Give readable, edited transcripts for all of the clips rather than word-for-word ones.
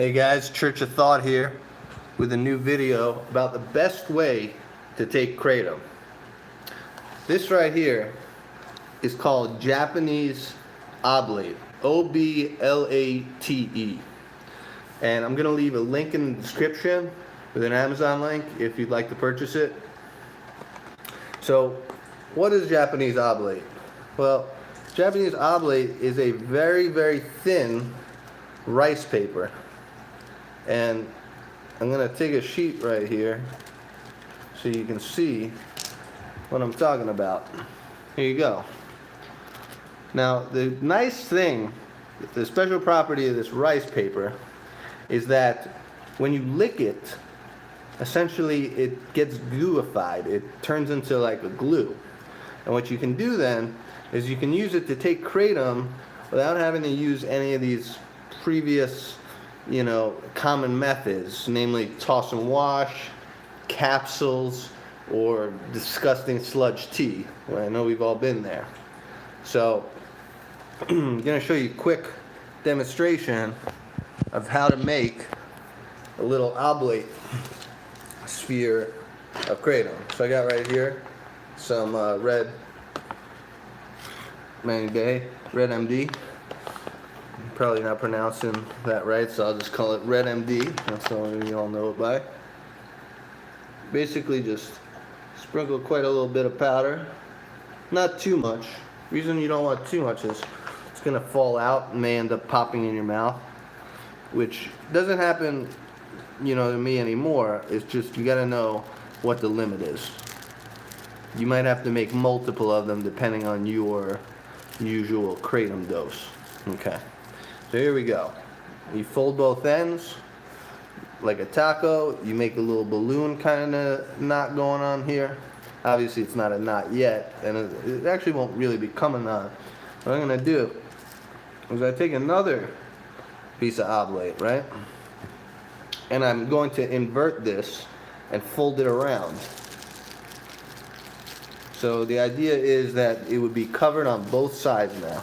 Hey guys, Church of Thought here with a new video about the best way to take kratom. This right here is called Japanese Oblate, O-B-L-A-T-E. And I'm going to leave a link in the description with an Amazon link if you'd like to purchase it. So, what is Japanese Oblate? Well, Japanese Oblate is a very, very thin rice paper. And I'm going to take a sheet right here so you can see what I'm talking about. Here you go. Now, the nice thing, the special property of this rice paper is that when you lick it, essentially it gets gooified. It turns into like a glue. And what you can do then is you can use it to take kratom without having to use any of these previous common methods, namely toss and wash, capsules, or disgusting sludge tea. Well, I know we've all been there. So, I'm going to show you a quick demonstration of how to make a little oblate sphere of kratom. So I got right here some red MD. Probably not pronouncing that right, so I'll just call it Red MD. That's the only you all know it by. Basically just sprinkle quite a little bit of powder. Not too much. Reason you don't want too much is it's going to fall out and may end up popping in your mouth, which doesn't happen, to me anymore. It's just you got to know what the limit is. You might have to make multiple of them depending on your usual kratom dose. Okay. So here we go. You fold both ends like a taco. You make a little balloon kind of knot going on here. Obviously it's not a knot yet, and it actually won't really become a knot. What I'm going to do is I take another piece of oblate, right? And I'm going to invert this and fold it around. So the idea is that it would be covered on both sides now.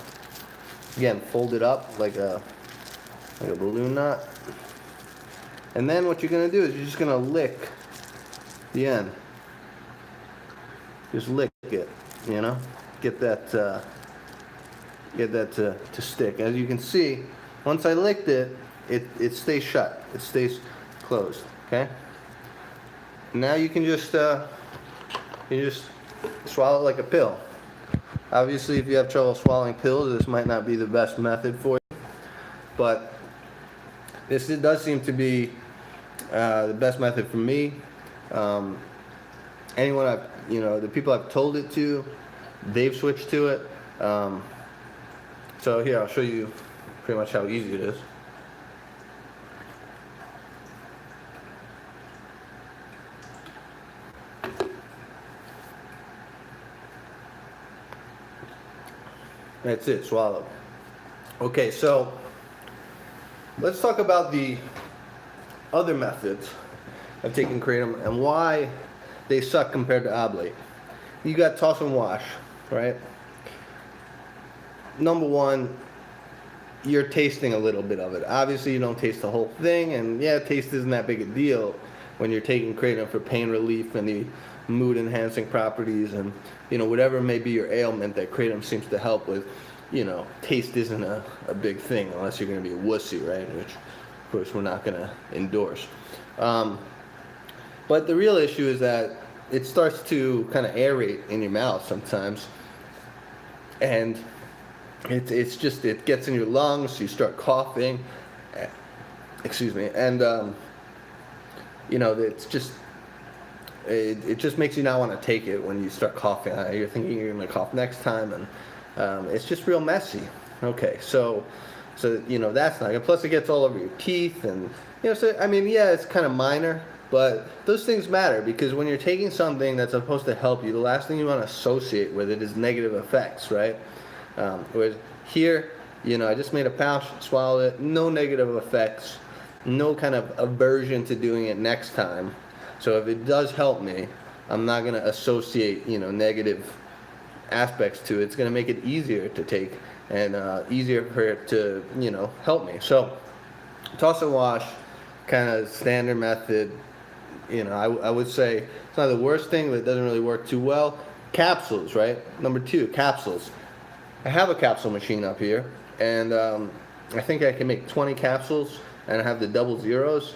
Again, fold it up like a balloon knot. And then what you're going to do is you're just going to lick the end. Just lick it, get that to stick. As you can see, once I licked it, it stays shut. It stays closed. Okay. Now you can just swallow it like a pill. Obviously, if you have trouble swallowing pills, this might not be the best method for you. But this does seem to be the best method for me. Anyone the people I've told it to, they've switched to it. So here, I'll show you pretty much how easy it is. That's it, swallow. Okay, so let's talk about the other methods of taking kratom and why they suck compared to oblate. You got toss and wash, right? Number one, you're tasting a little bit of it. Obviously, you don't taste the whole thing, and yeah, taste isn't that big a deal when you're taking kratom for pain relief and the mood-enhancing properties and, whatever may be your ailment that kratom seems to help with. Taste isn't a big thing unless you're going to be a wussy, right? Which, of course, we're not going to endorse. But the real issue is that it starts to kind of aerate in your mouth sometimes. And it gets in your lungs, you start coughing. Excuse me. And, it just makes you not want to take it when you start coughing. You're thinking you're going to cough next time, and it's just real messy. Okay, so that's not good. Plus, it gets all over your teeth, and it's kind of minor, but those things matter because when you're taking something that's supposed to help you, the last thing you want to associate with it is negative effects, right? Whereas here, I just made a pouch, swallowed it, no negative effects, no kind of aversion to doing it next time. So if it does help me, I'm not going to associate, negative aspects to it. It's going to make it easier to take and easier for it to, help me. So Toss and wash, kind of standard method. I would say it's not the worst thing, but it doesn't really work too well. Capsules, right? Number two, capsules. I have a capsule machine up here, and I think I can make 20 capsules, and I have the double zeros.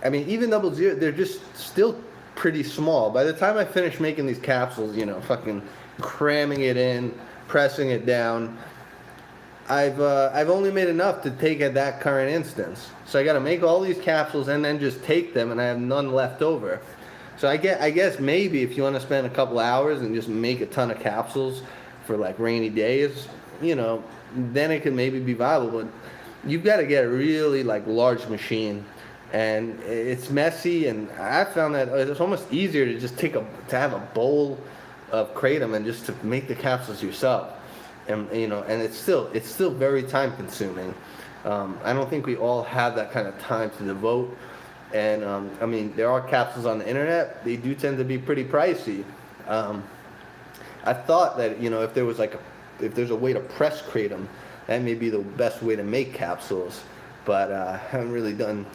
I mean, even double zero, they're just still pretty small. By the time I finish making these capsules, fucking cramming it in, pressing it down, I've only made enough to take at that current instance. So I got to make all these capsules and then just take them, and I have none left over. So I guess maybe if you want to spend a couple hours and just make a ton of capsules for like rainy days, then it could maybe be viable. But you've got to get a really like large machine, and it's messy. And I found that it's almost easier to just to have a bowl of kratom and just to make the capsules yourself. And and it's still very time consuming. I don't think we all have that kind of time to devote. And I mean, there are capsules on the internet. They do tend to be pretty pricey. I thought that if there was if there's a way to press kratom, that may be the best way to make capsules. But I haven't really done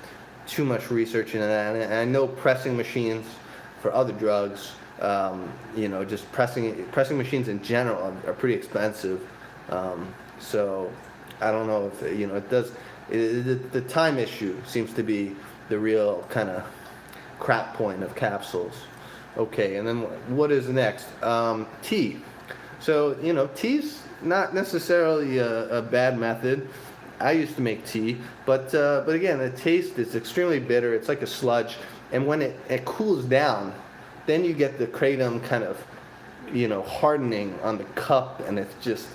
too much research into that. And I know pressing machines for other drugs, just pressing machines in general are pretty expensive. So I don't know if it does. The time issue seems to be the real kind of crap point of capsules. Okay, and then what is next? Tea. So tea's not necessarily a bad method. I used to make tea, but again, the taste is extremely bitter. It's like a sludge, and when it cools down, then you get the kratom kind of hardening on the cup, and it's just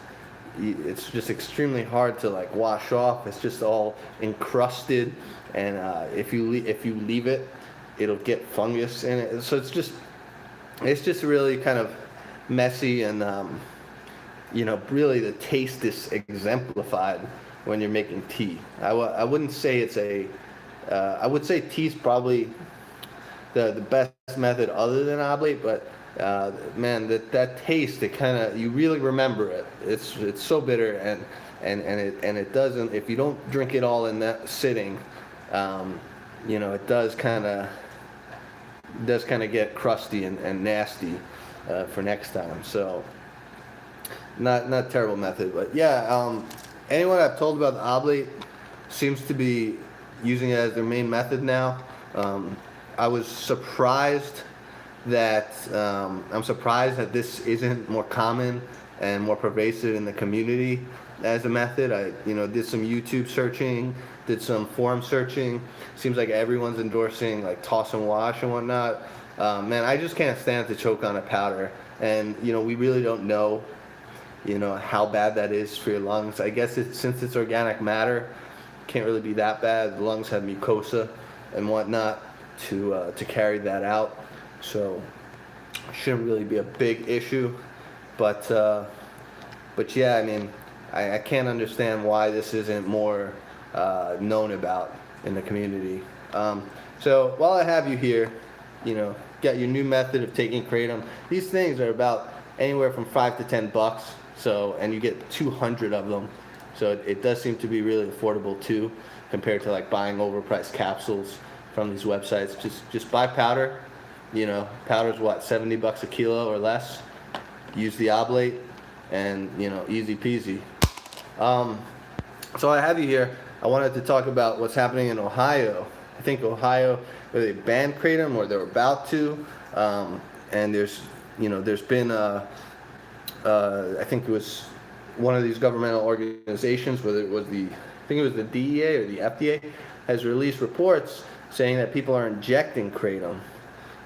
extremely hard to like wash off. It's just all encrusted, and if you leave it, it'll get fungus in it. So it's just really kind of messy, and really the taste is exemplified when you're making tea. I wouldn't say it's I would say tea's probably the best method other than oblate, but man, that taste, you really remember it. It's so bitter, and it doesn't, if you don't drink it all in that sitting, it does kind of get crusty and nasty for next time. So not terrible method, but yeah, anyone I've told about the oblate seems to be using it as their main method now. I was surprised that I'm surprised that this isn't more common and more pervasive in the community as a method. I did some YouTube searching, did some forum searching. Seems like everyone's endorsing like toss and wash and whatnot. Man, I just can't stand to choke on a powder, and we really don't know how bad that is for your lungs. I guess since it's organic matter, can't really be that bad. The lungs have mucosa and whatnot to carry that out, so shouldn't really be a big issue. But yeah, I mean, I can't understand why this isn't more known about in the community. So while I have you here, got your new method of taking kratom. These things are about anywhere from $5 to $10. So, and you get 200 of them. So it does seem to be really affordable too, compared to like buying overpriced capsules from these websites. Just buy powder. Powder's what, $70 a kilo or less. Use the oblate, and easy peasy. So I have you here. I wanted to talk about what's happening in Ohio. I think Ohio, whether they banned kratom or they're about to, and there's been I think it was one of these governmental organizations, whether it was I think it was the DEA or the FDA, has released reports saying that people are injecting kratom,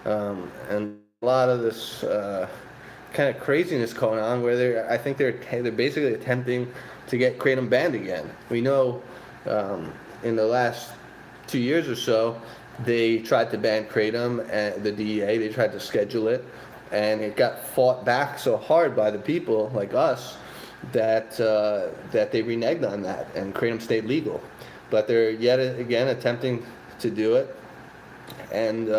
and a lot of this kind of craziness going on where I think they're basically attempting to get kratom banned again. We know in the last 2 years or so, they tried to ban kratom, and the DEA, they tried to schedule it, and it got fought back so hard by the people like us that they reneged on that, and kratom stayed legal. But they're yet again attempting to do it, and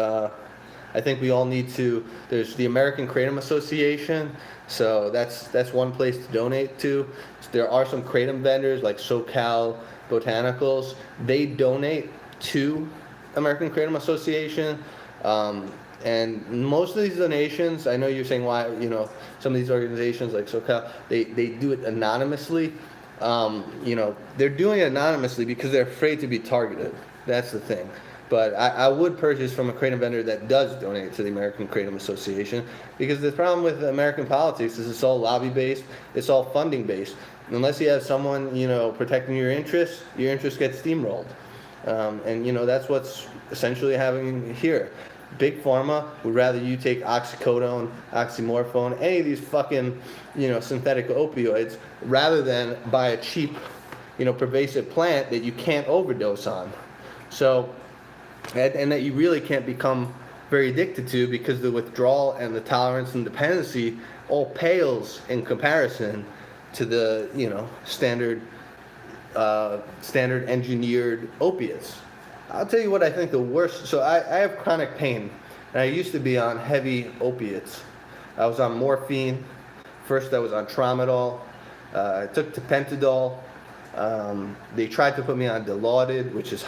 I think we all need to. There's the American Kratom Association, so that's one place to donate to. There are some kratom vendors like SoCal botanicals, they donate to American Kratom Association. And most of these donations, I know you're saying why, some of these organizations like SoCal, they do it anonymously. They're doing it anonymously because they're afraid to be targeted. That's the thing. But I would purchase from a kratom vendor that does donate to the American Kratom Association, because the problem with American politics is it's all lobby-based, it's all funding-based. Unless you have someone, protecting your interests get steamrolled. And that's what's essentially happening here. Big Pharma would rather you take oxycodone, oxymorphone, any of these fucking, synthetic opioids, rather than buy a cheap, pervasive plant that you can't overdose on. So, and that you really can't become very addicted to, because the withdrawal and the tolerance and dependency all pales in comparison to the, standard engineered opiates. I'll tell you what I think the worst. So I have chronic pain, and I used to be on heavy opiates. I was on morphine. First I was on tramadol. I took tapentadol. They tried to put me on Dilaudid, which is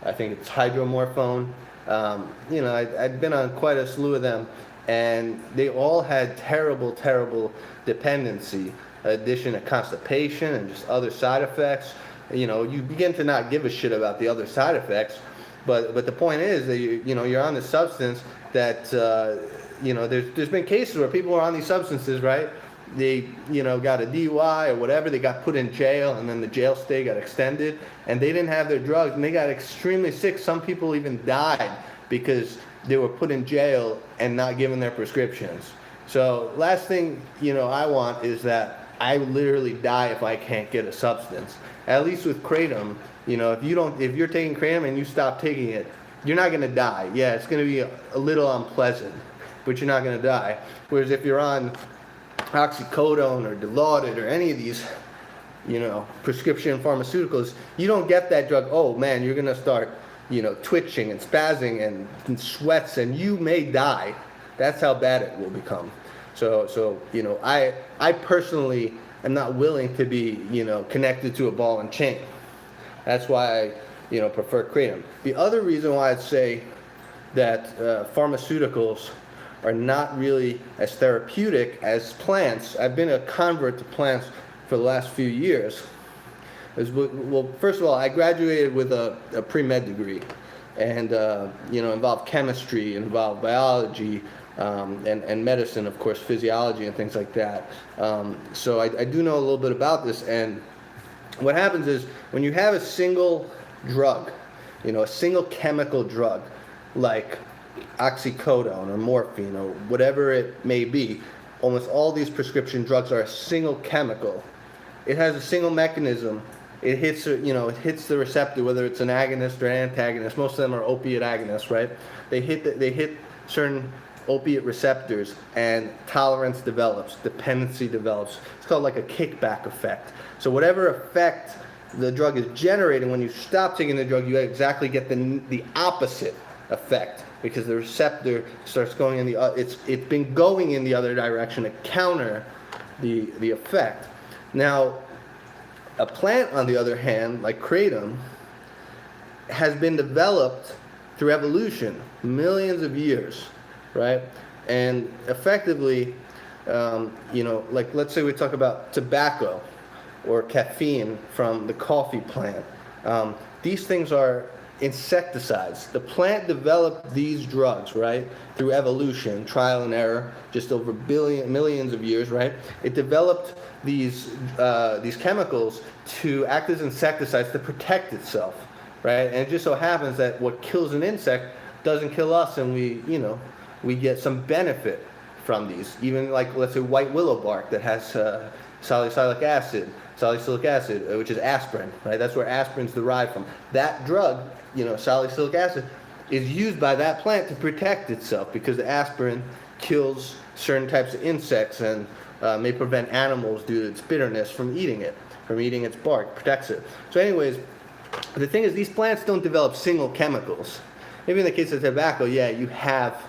I think it's hydromorphone. I'd been on quite a slew of them, and they all had terrible, terrible dependency, addition to constipation and just other side effects. You begin to not give a shit about the other side effects, but the point is that you're on this substance that there's been cases where people are on these substances, right? They got a DUI or whatever, they got put in jail, and then the jail stay got extended, and they didn't have their drugs, and they got extremely sick. Some people even died because they were put in jail and not given their prescriptions. So last thing I want is that I literally die if I can't get a substance. At least with kratom, if you're taking kratom and you stop taking it, you're not gonna die. Yeah, it's gonna be a little unpleasant, but you're not gonna die. Whereas if you're on oxycodone or Dilaudid or any of these, prescription pharmaceuticals, you don't get that drug. Oh man, you're gonna start, twitching and spazzing and sweats, and you may die. That's how bad it will become. So I personally am not willing to be, connected to a ball and chain. That's why I, prefer kratom. The other reason why I'd say that pharmaceuticals are not really as therapeutic as plants. I've been a convert to plants for the last few years. Well, first of all, I graduated with a pre-med degree, and involved chemistry, involved biology, and medicine, of course, physiology and things like that. So I do know a little bit about this. And what happens is when you have a single drug, a single chemical drug, like oxycodone or morphine or whatever it may be, almost all these prescription drugs are a single chemical. It has a single mechanism. It hits, it hits the receptor, whether it's an agonist or an antagonist. Most of them are opiate agonists, right? They hit certain opiate receptors, and tolerance develops, dependency develops. It's called like a kickback effect. So whatever effect the drug is generating, when you stop taking the drug, you exactly get the opposite effect, because the receptor starts going in it's been going in the other direction to counter the effect. Now, a plant, on the other hand, like kratom, has been developed through evolution, millions of years, right? And effectively, like let's say we talk about tobacco or caffeine from the coffee plant. These things are insecticides. The plant developed these drugs, right, through evolution, trial and error, just over millions of years, right? It developed these chemicals to act as insecticides to protect itself, right? And it just so happens that what kills an insect doesn't kill us, and we get some benefit from these. Even like, let's say, white willow bark that has salicylic acid, which is aspirin, right? That's where aspirin's derived from. That drug, salicylic acid, is used by that plant to protect itself, because the aspirin kills certain types of insects and may prevent animals, due to its bitterness, from eating its bark, protects it. So anyways, the thing is, these plants don't develop single chemicals. Maybe in the case of tobacco, yeah, you have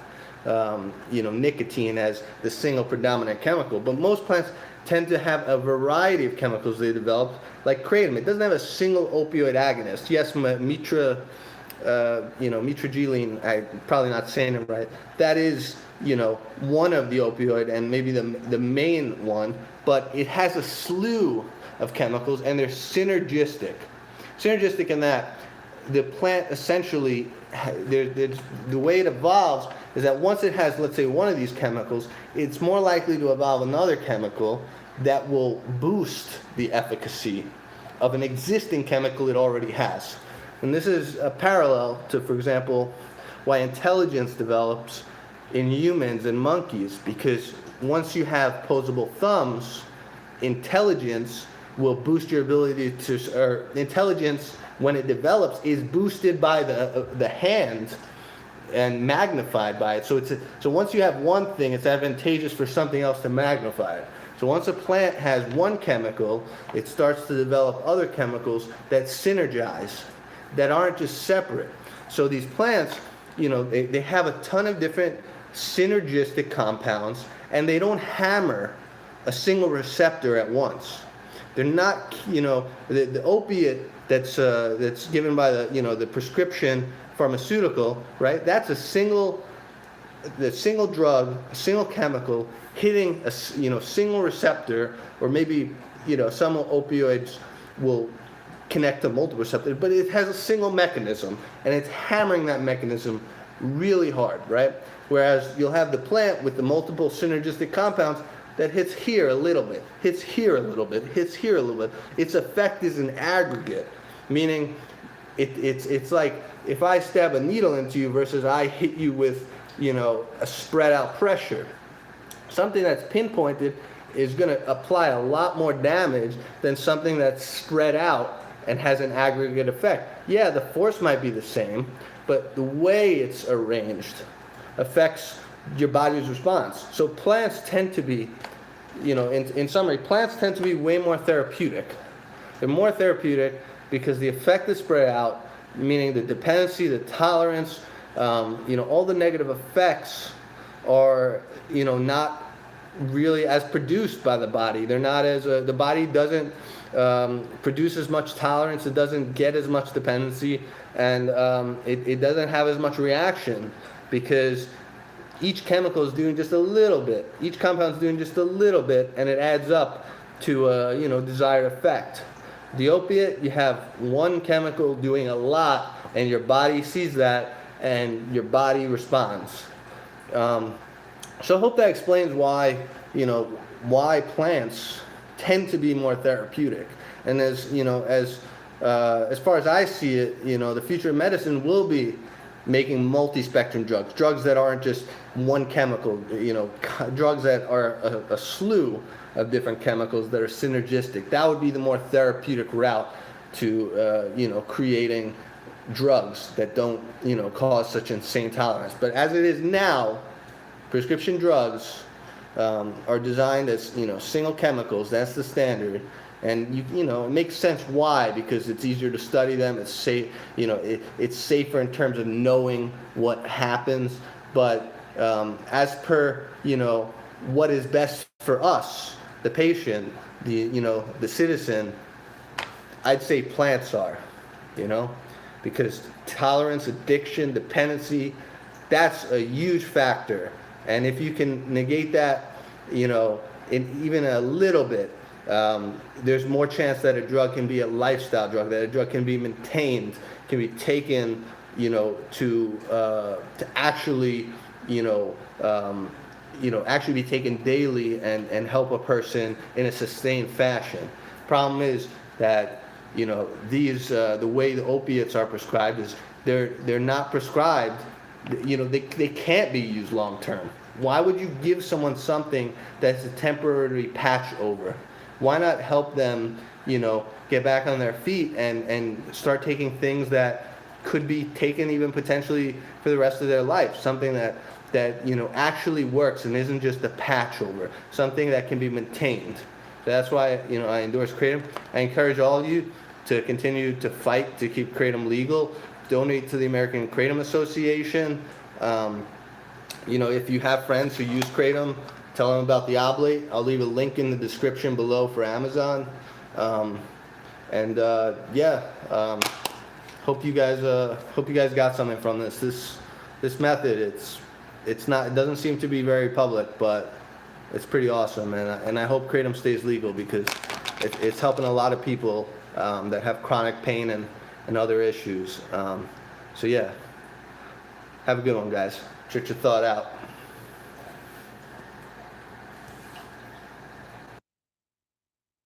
nicotine as the single predominant chemical, but most plants tend to have a variety of chemicals they develop, like kratom. It doesn't have a single opioid agonist. Yes, mitragylline, I'm probably not saying it right. That is, one of the opioid and maybe the main one, but it has a slew of chemicals, and they're synergistic. Synergistic in that the plant essentially, the way it evolves is that once it has, let's say, one of these chemicals, it's more likely to evolve another chemical that will boost the efficacy of an existing chemical it already has. And this is a parallel to, for example, why intelligence develops in humans and monkeys, because once you have posable thumbs, intelligence will boost your ability to, or intelligence, when it develops, is boosted by the hand and magnified by it. So once you have one thing, it's advantageous for something else to magnify it. So once a plant has one chemical, it starts to develop other chemicals that synergize, that aren't just separate. So these plants, they have a ton of different synergistic compounds, and they don't hammer a single receptor at once. They're not, the opiate that's given by the prescription pharmaceutical, right? That's the single drug, a single chemical hitting a single receptor, or maybe some opioids will connect to multiple receptors, but it has a single mechanism, and it's hammering that mechanism really hard, right? Whereas you'll have the plant with the multiple synergistic compounds that hits here a little bit, hits here a little bit, hits here a little bit. Its effect is an aggregate, meaning it's like if I stab a needle into you versus I hit you with a spread out pressure. Something that's pinpointed is going to apply a lot more damage than something that's spread out and has an aggregate effect. Yeah, the force might be the same, but the way it's arranged affects your body's response. So plants tend to be, in summary, plants tend to be way more therapeutic. They're more therapeutic because the effect is spread out, meaning the dependency, the tolerance, all the negative effects are, not really as produced by the body. They're not as, the body doesn't produce as much tolerance, it doesn't get as much dependency, and it doesn't have as much reaction, because each chemical is doing just a little bit. Each compound is doing just a little bit, and it adds up to a desired effect. The opiate, you have one chemical doing a lot, and your body sees that, and your body responds. So I hope that explains why plants tend to be more therapeutic. And as far as I see it, the future of medicine will be making multi-spectrum drugs that aren't just one chemical, drugs that are a slew of different chemicals that are synergistic. That would be the more therapeutic route to, creating drugs that don't, cause such insane tolerance. But as it is now, prescription drugs are designed as, single chemicals. That's the standard. And it makes sense why, because it's easier to study them. It's safe, it's safer in terms of knowing what happens. But as per what is best for us, the patient, the citizen, I'd say plants are, because tolerance, addiction, dependency, that's a huge factor. And if you can negate that, in even a little bit, there's more chance that a drug can be a lifestyle drug, that a drug can be maintained, can be taken, to actually, actually be taken daily and help a person in a sustained fashion. Problem is that, these, the way the opiates are prescribed is they're not prescribed. They can't be used long term. Why would you give someone something that's a temporary patch over? Why not help them, get back on their feet and start taking things that could be taken even potentially for the rest of their life? Something that actually works and isn't just a patch over. Something that can be maintained. So that's why, I endorse kratom. I encourage all of you to continue to fight to keep kratom legal. Donate to the American Kratom Association. If you have friends who use kratom, tell them about the Oblate. I'll leave a link in the description below for Amazon. Yeah, hope you guys got something from this. This method, it doesn't seem to be very public, but it's pretty awesome, and I hope kratom stays legal because it's helping a lot of people that have chronic pain and other issues. So yeah, have a good one, guys. Check your thought out.